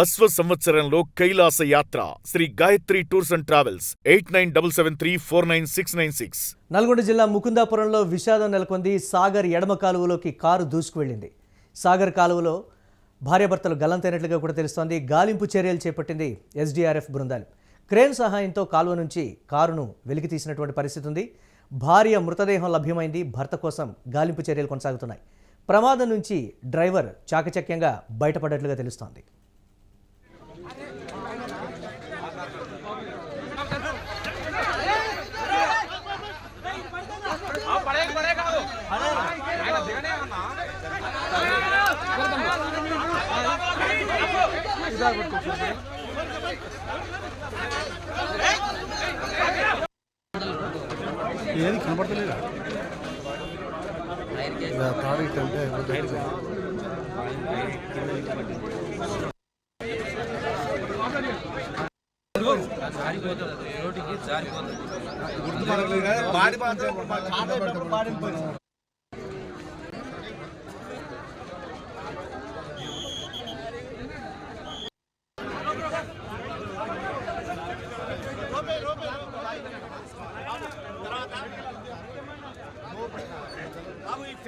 అశ్వ సంవత్సరంలో కైలాస యాత్ర Sri Gayatri tours and travels 8977349696. Nalgonda జిల్లా ముకుందాపురంలో విషాదం నెలకొంది. సాగర్ ఎడమ కాలువలోకి కారు దూసుకువెళ్లింది. సాగర్ కాలువలో భార్యాభర్తలు గల్లంతైనట్లుగా కూడా తెలుస్తోంది. గాలింపు చర్యలు చేపట్టింది ఎస్డీఆర్ఎఫ్ బృందాలు. క్రేన్ సహాయంతో కాలువ నుంచి కారును వెలికి తీసినటువంటి పరిస్థితి ఉంది. భార్య మృతదేహం లభ్యమైంది. భర్త కోసం గాలింపు చర్యలు కొనసాగుతున్నాయి. ప్రమాదం నుంచి డ్రైవర్ చాకచక్యంగా బయటపడ్డట్లుగా తెలుస్తోంది. ఏది కనబడతలేదా తారీఖంటే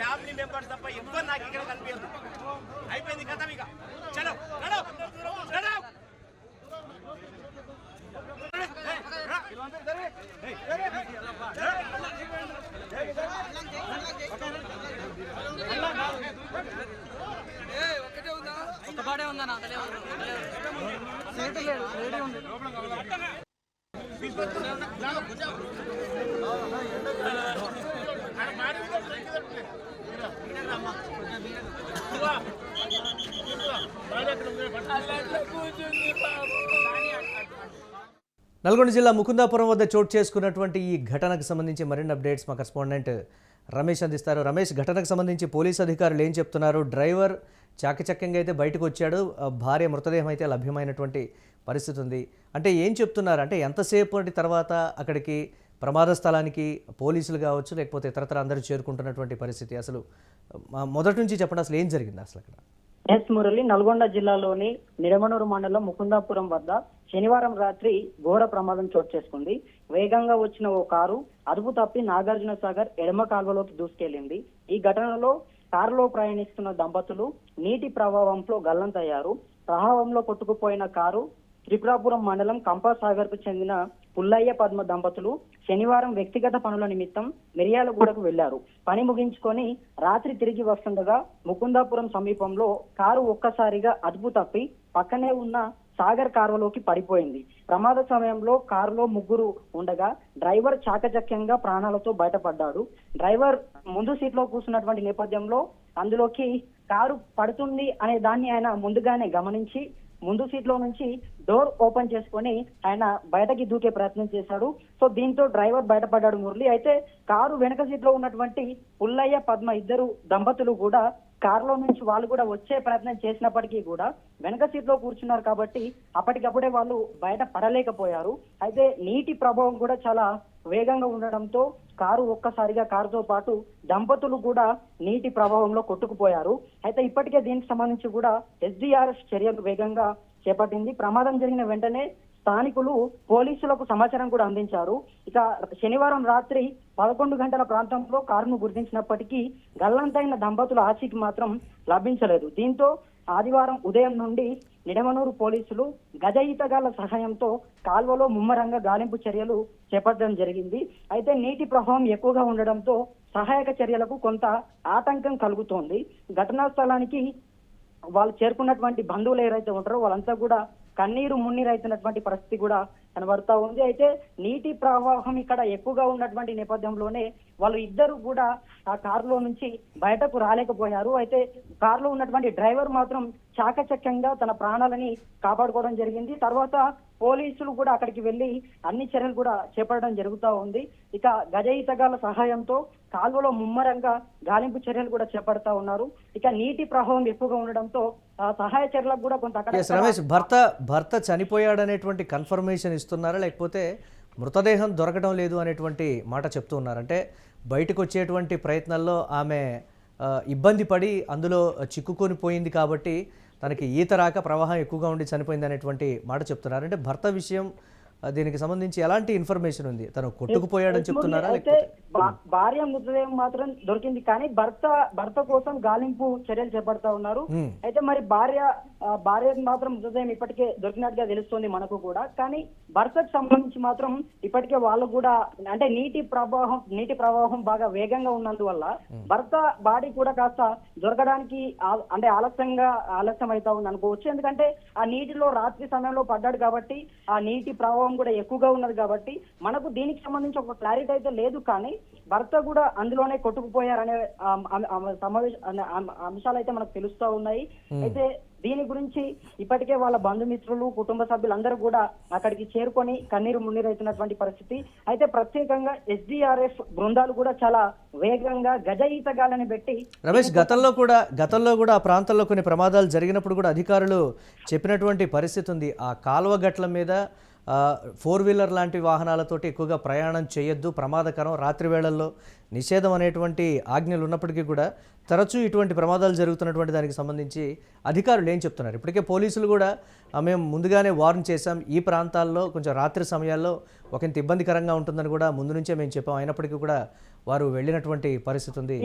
ఫ్యామిలీ మెంబర్స్ తప్ప ఎవ్వరు నాకు ఇక్కడ కనిపించదు. అయిపోయింది కథ. ఇక చలో ఒకటే ఉందా నా నల్గొండ జిల్లా ముకుందాపురం వద్ద చోటు చేసుకున్నటువంటి ఈ ఘటనకు సంబంధించి మరిన్ని అప్డేట్స్ మా కరెస్పాండెంట్ రమేష్ అందిస్తారు. రమేష్, ఘటనకు సంబంధించి పోలీసు అధికారులు ఏం చెప్తున్నారు? డ్రైవర్ చాకచక్యంగా అయితే బయటకు వచ్చాడు, భార్య మృతదేహం అయితే లభ్యమైనటువంటి పరిస్థితి ఉంది. అంటే ఏం చెప్తున్నారు? అంటే ఎంతసేపటి తర్వాత అక్కడికి ప్రమాద స్థలానికి పోలీసులు కావచ్చు, లేకపోతే ఇతరతర అందరూ చేరుకుంటున్నటువంటి పరిస్థితి? అసలు మొదటి నుంచి చెప్పండి, అసలు ఏం జరిగింది అసలు అక్కడ? ఎస్ మురళి, నల్గొండ జిల్లాలోని నిడమనూరు మండలం ముకుందాపురం వద్ద శనివారం రాత్రి ఘోర ప్రమాదం చోటు చేసుకుంది. వేగంగా వచ్చిన ఓ కారు అదుపు తప్పి నాగార్జున సాగర్ ఎడమ కాల్వలోకి దూసుకెళ్లింది. ఈ ఘటనలో కారులో ప్రయాణిస్తున్న దంపతులు నీటి ప్రభావంలో గల్లంతయ్యారు. ప్రవాహంలో కొట్టుకుపోయిన కారు త్రిపురాపురం మండలం కంపాసాగర్ కు చెందిన పుల్లయ్య పద్మ దంపతులు శనివారం వ్యక్తిగత పనుల నిమిత్తం మిర్యాలగూడకు వెళ్లారు. పని ముగించుకొని రాత్రి తిరిగి వస్తుండగా ముకుందాపురం సమీపంలో కారు ఒక్కసారిగా అదుపు తప్పి పక్కనే ఉన్న సాగర్ కారువలోకి పడిపోయింది. ప్రమాద సమయంలో కారులో ముగ్గురు ఉండగా డ్రైవర్ చాకచక్యంగా ప్రాణాలతో బయటపడ్డాడు. డ్రైవర్ ముందు సీట్ లో కూర్చున్నటువంటి నేపథ్యంలో అందులోకి కారు పడుతుంది అనే దాన్ని ఆయన ముందుగానే గమనించి ముందు సీట్ లో నుంచి డోర్ ఓపెన్ చేసుకొని ఆయన బయటకి దూకే ప్రయత్నం చేశాడు. సో దీంతో డ్రైవర్ బయటపడ్డాడు మురళి. అయితే కారు వెనక సీట్ లో ఉన్నటువంటి పుల్లయ్య పద్మ ఇద్దరు దంపతులు కూడా కారులో నుంచి వాళ్ళు కూడా వచ్చే ప్రయత్నం చేసినప్పటికీ కూడా వెనక సీట్ లో కూర్చున్నారు కాబట్టి అప్పటికప్పుడే వాళ్ళు బయట పడలేకపోయారు. అయితే నీటి ప్రభావం కూడా చాలా వేగంగా ఉండడంతో కారు ఒక్కసారిగా కారుతో పాటు దంపతులు కూడా నీటి ప్రభావంలో కొట్టుకుపోయారు. అయితే ఇప్పటికే దీనికి సంబంధించి కూడా ఎస్డీఆర్ఎఫ్ చర్యలు వేగంగా చేపట్టింది. ప్రమాదం జరిగిన వెంటనే స్థానికులు పోలీసులకు సమాచారం కూడా అందించారు. ఇక శనివారం రాత్రి 11 గంటల ప్రాంతంలో కారును గుర్తించినప్పటికీ గల్లంతైన దంపతుల ఆచూకీ మాత్రం లభించలేదు. దీంతో ఆదివారం ఉదయం నుండి నిడమనూరు పోలీసులు గజ ఈతగాళ్ల సహాయంతో కాల్వలో ముమ్మరంగా గాలింపు చర్యలు చేపట్టడం జరిగింది. అయితే నీటి ప్రవాహం ఎక్కువగా ఉండడంతో సహాయక చర్యలకు కొంత ఆటంకం కలుగుతోంది. ఘటనా స్థలానికి వాళ్ళు చేరుకున్నటువంటి బంధువులు ఎవరైతే ఉంటారో వాళ్ళంతా కూడా కన్నీరు మున్నీరు అవుతున్నటువంటి పరిస్థితి కూడా కనబడతా ఉంది. అయితే నీటి ప్రవాహం ఇక్కడ ఎక్కువగా ఉన్నటువంటి నేపథ్యంలోనే వాళ్ళు ఇద్దరు కూడా ఆ కారులో నుంచి బయటకు రాలేకపోయారు. అయితే కారులో ఉన్నటువంటి డ్రైవర్ మాత్రం చాకచక్యంగా తన ప్రాణాలని కాపాడుకోవడం జరిగింది. తర్వాత పోలీసులు కూడా అక్కడికి వెళ్లి అన్ని చర్యలు కూడా చేపట్టడం జరుగుతూ ఉంది. ఇక గజ ఈతగాళ్ల సహాయంతో కాల్వలో ముమ్మరంగా గాలింపు చర్యలు కూడా చేపడతా ఉన్నారు. ఇక నీటి ప్రవాహం ఎక్కువగా ఉండడంతో సహాయ చర్యలకు కూడా కొంత రమేష్, భర్త చనిపోయాడనేటువంటి కన్ఫర్మేషన్ ఇస్తున్నారా, లేకపోతే మృతదేహం దొరకడం లేదు అనేటువంటి మాట చెప్తూ ఉన్నారు? అంటే బయటకు వచ్చేటువంటి ప్రయత్నాల్లో ఆమె ఇబ్బంది పడి అందులో చిక్కుకొని పోయింది కాబట్టి తనకి ఈత రాక ప్రవాహం ఎక్కువగా ఉండి చనిపోయింది అనేటువంటి మాట చెప్తున్నారు. అంటే భర్త విషయం దీనికి సంబంధించి ఎలాంటి ఇన్ఫర్మేషన్ ఉంది? తను కొట్టుకుపోయాడని చెప్తున్నారా? అయితే భార్య మృతదేహం మాత్రం దొరికింది, కానీ భర్త కోసం గాలింపు చర్యలు చేపడతా ఉన్నారు. అయితే మరి భార్య మాత్రం మృతదేహం ఇప్పటికే దొరికినట్టుగా తెలుస్తోంది మనకు కూడా. కానీ భర్తకు సంబంధించి మాత్రం ఇప్పటికే వాళ్ళు కూడా అంటే నీటి ప్రవాహం బాగా వేగంగా ఉన్నందువల్ల భర్త బాడీ కూడా కాస్త దొరకడానికి అంటే ఆలస్యం అవుతా ఉంది అనుకోవచ్చు. ఎందుకంటే ఆ నీటిలో రాత్రి సమయంలో పడ్డాడు కాబట్టి ఆ నీటి ప్రవాహం కూడా ఎక్కువగా ఉన్నది కాబట్టి మనకు దీనికి సంబంధించి ఒక క్లారిటీ అయితే లేదు. కానీ భర్త కూడా అందులోనే కొట్టుకుపోయారనే అంశాలు అయితే మనకు తెలుస్తా ఉన్నాయి. అయితే దీని గురించి ఇప్పటికే వాళ్ళ బంధుమిత్రులు, కుటుంబ సభ్యులందరూ కూడా అక్కడికి చేరుకొని కన్నీరు మున్నీరైతున్నటువంటి పరిస్థితి. అయితే ప్రత్యేకంగా SDRF బృందాలు కూడా చాలా వేగంగా గజ ఈతగాళ్ళని పెట్టి రమేష్, గతంలో కూడా ఆ ప్రాంతంలో కొన్ని ప్రమాదాలు జరిగినప్పుడు కూడా అధికారులు చెప్పినటువంటి పరిస్థితి ఉంది. ఆ కాలువ గట్ల మీద 4-వీలర్ లాంటి వాహనాలతోటి ఎక్కువగా ప్రయాణం చేయొద్దు, ప్రమాదకరం, రాత్రి వేళల్లో నిషేధం అనేటువంటి ఆజ్ఞలు ఉన్నప్పటికీ కూడా తరచూ ఇటువంటి ప్రమాదాలు జరుగుతున్నటువంటి దానికి సంబంధించి అధికారులు ఏం చెప్తున్నారు? ఇప్పటికే పోలీసులు కూడా మేము ముందుగానే వార్న్ చేశాం, ఈ ప్రాంతాల్లో కొంచెం రాత్రి సమయాల్లో ఒకంత ఇబ్బందికరంగా ఉంటుందని కూడా ముందు నుంచే మేము చెప్పాం, అయినప్పటికీ కూడా వారు వెళ్ళినటువంటి పరిస్థితి ఉంది.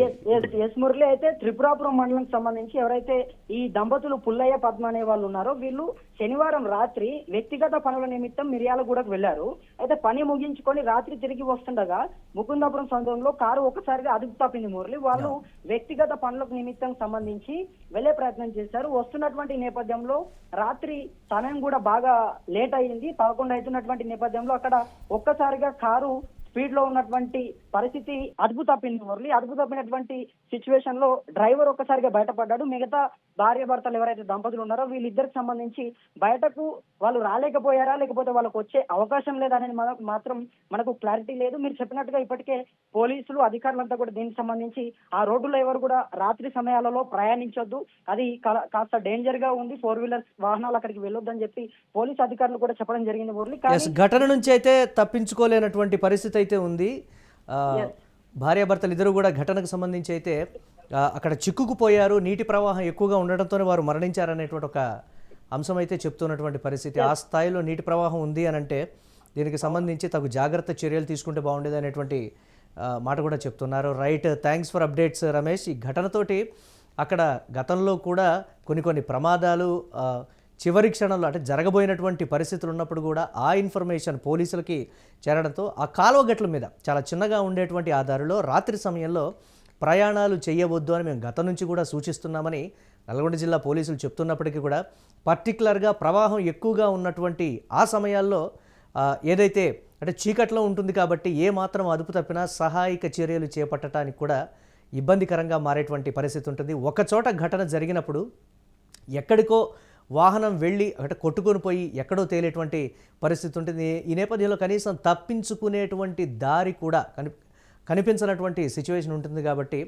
ఎస్ మురళి, అయితే త్రిపురాపురం మండలం సంబంధించి ఎవరైతే ఈ దంపతులు పుల్లయ్య పద్మ అనే వాళ్ళు ఉన్నారో వీళ్ళు శనివారం రాత్రి వ్యక్తిగత పనుల నిమిత్తం మిర్యాలగూడకు వెళ్లారు. అయితే పని ముగించుకొని రాత్రి తిరిగి వస్తుండగా ముకుందాపురం సమీపంలో కారు ఒకసారిగా అదుపు తప్పింది మురళి. వాళ్ళు వ్యక్తిగత పనులకు నిమిత్తం సంబంధించి వెళ్లే ప్రయత్నం చేశారు. వస్తున్నటువంటి నేపథ్యంలో రాత్రి సమయం కూడా బాగా లేట్ అయింది, 11 అవుతున్నటువంటి నేపథ్యంలో అక్కడ ఒక్కసారిగా కారు స్పీడ్ లో ఉన్నటువంటి పరిస్థితి అదుపు తప్పింది మురళి. అదుపు తప్పినటువంటి సిచ్యువేషన్ లో డ్రైవర్ ఒక్కసారిగా బయటపడ్డాడు. మిగతా భార్య భర్తలు ఎవరైతే దంపతులు ఉన్నారో వీళ్ళిద్దరికి సంబంధించి బయటకు వాళ్ళు రాలేకపోయారా, లేకపోతే వాళ్ళకు వచ్చే అవకాశం లేదా అనేది మాత్రం మనకు క్లారిటీ లేదు. మీరు చెప్పినట్టుగా ఇప్పటికే పోలీసులు అధికారులంతా కూడా దీనికి సంబంధించి ఆ రోడ్డులో ఎవరు కూడా రాత్రి సమయాలలో ప్రయాణించొద్దు, అది కాస్త డేంజర్ గా ఉంది, 4-వీలర్ వాహనాలు అక్కడికి వెళ్ళొద్దని చెప్పి పోలీసు అధికారులు కూడా చెప్పడం జరిగింది మురళి. ఘటన నుంచి అయితే తప్పించుకోలేనటువంటి పరిస్థితి అయితే ఉంది. భార్యాభర్తలు ఇద్దరు కూడా ఘటనకు సంబంధించి అయితే అక్కడ చిక్కుకుపోయారు, నీటి ప్రవాహం ఎక్కువగా ఉండడంతోనే వారు మరణించారనేటువంటి ఒక అంశం అయితే చెప్తున్నటువంటి పరిస్థితి. ఆ స్థాయిలో నీటి ప్రవాహం ఉంది అని అంటే దీనికి సంబంధించి తగు జాగ్రత్త చర్యలు తీసుకుంటే బాగుండేది అనేటువంటి మాట కూడా చెప్తున్నారు. Right, thanks for updates Ramesh. ఈ ఘటనతోటి అక్కడ గతంలో కూడా కొన్ని ప్రమాదాలు చివరి క్షణంలో అంటే జరగబోయినటువంటి పరిస్థితులు ఉన్నప్పుడు కూడా ఆ ఇన్ఫర్మేషన్ పోలీసులకి చేరడంతో ఆ కాలువ గట్ల మీద చాలా చిన్నగా ఉండేటువంటి ఆ దారిలో రాత్రి సమయంలో ప్రయాణాలు చేయవద్దు అని మేము గతం నుంచి కూడా సూచిస్తున్నామని నల్గొండ జిల్లా పోలీసులు చెప్తున్నప్పటికీ కూడా పర్టికులర్గా ప్రవాహం ఎక్కువగా ఉన్నటువంటి ఆ సమయాల్లో ఏదైతే అంటే చీకట్లో ఉంటుంది కాబట్టి ఏ మాత్రం అదుపు తప్పినా సహాయక చర్యలు చేపట్టడానికి కూడా ఇబ్బందికరంగా మారేటువంటి పరిస్థితి ఉంటుంది. ఒకచోట ఘటన జరిగినప్పుడు ఎక్కడికో వాహనం వెళ్ళి అక్కడ కొట్టుకొని పోయి ఎక్కడో తేలేటువంటి పరిస్థితి ఉంటుంది. ఈ నేపథ్యంలో కనీసం తప్పించుకునేటువంటి దారి కూడా కనిపించినటువంటి సిచ్యువేషన్ ఉంటుంది. కాబట్టి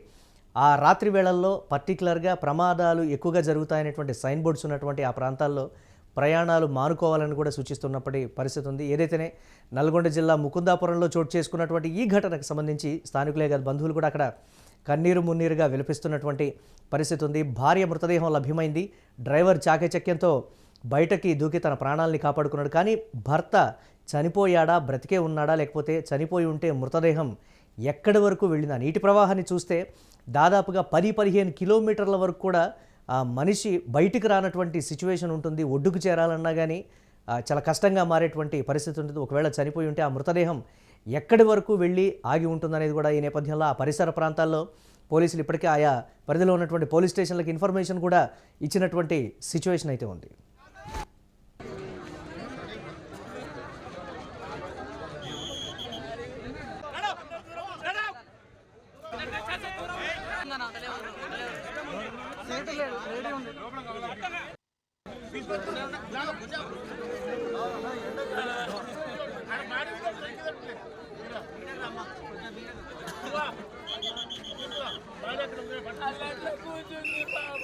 ఆ రాత్రి వేళల్లో పర్టికులర్గా ప్రమాదాలు ఎక్కువగా జరుగుతాయనేటువంటి సైన్ బోర్డ్స్ ఉన్నటువంటి ఆ ప్రాంతాల్లో ప్రయాణాలు మానుకోవాలని కూడా సూచిస్తున్నప్పటి పరిస్థితి ఉంది. ఏదైతేనే నల్గొండ జిల్లా ముకుందాపురంలో చోటు చేసుకున్నటువంటి ఈ ఘటనకు సంబంధించి స్థానికులే కాదు బంధువులు కూడా అక్కడ కన్నీరు మున్నీరుగా విలపిస్తున్నటువంటి పరిస్థితి ఉంది. భార్య మృతదేహం లభ్యమైంది, డ్రైవర్ చాకచక్యంతో బయటకి దూకి తన ప్రాణాలని కాపాడుకున్నాడు. కానీ భర్త చనిపోయాడా, బ్రతికే ఉన్నాడా, లేకపోతే చనిపోయి ఉంటే మృతదేహం ఎక్కడి వరకు వెళ్ళిందా? నీటి ప్రవాహాన్ని చూస్తే దాదాపుగా 10-15 కిలోమీటర్ల వరకు కూడా ఆ మనిషి బయటికి రానటువంటి సిచ్యువేషన్ ఉంటుంది. ఒడ్డుకు చేరాలన్నా కానీ చాలా కష్టంగా మారేటువంటి పరిస్థితి ఉంటుంది. ఒకవేళ చనిపోయి ఉంటే ఆ మృతదేహం ఎక్కడి వరకు వెళ్ళి ఆగి ఉంటుందనేది కూడా ఈ నేపథ్యంలో ఆ పరిసర ప్రాంతాల్లో పోలీసులు ఇప్పటికే ఆయా పరిధిలో ఉన్నటువంటి పోలీస్ స్టేషన్లకు ఇన్ఫర్మేషన్ కూడా ఇచ్చినటువంటి సిచ్యువేషన్ అయితే ఉంది. కూర్చుంది బాబు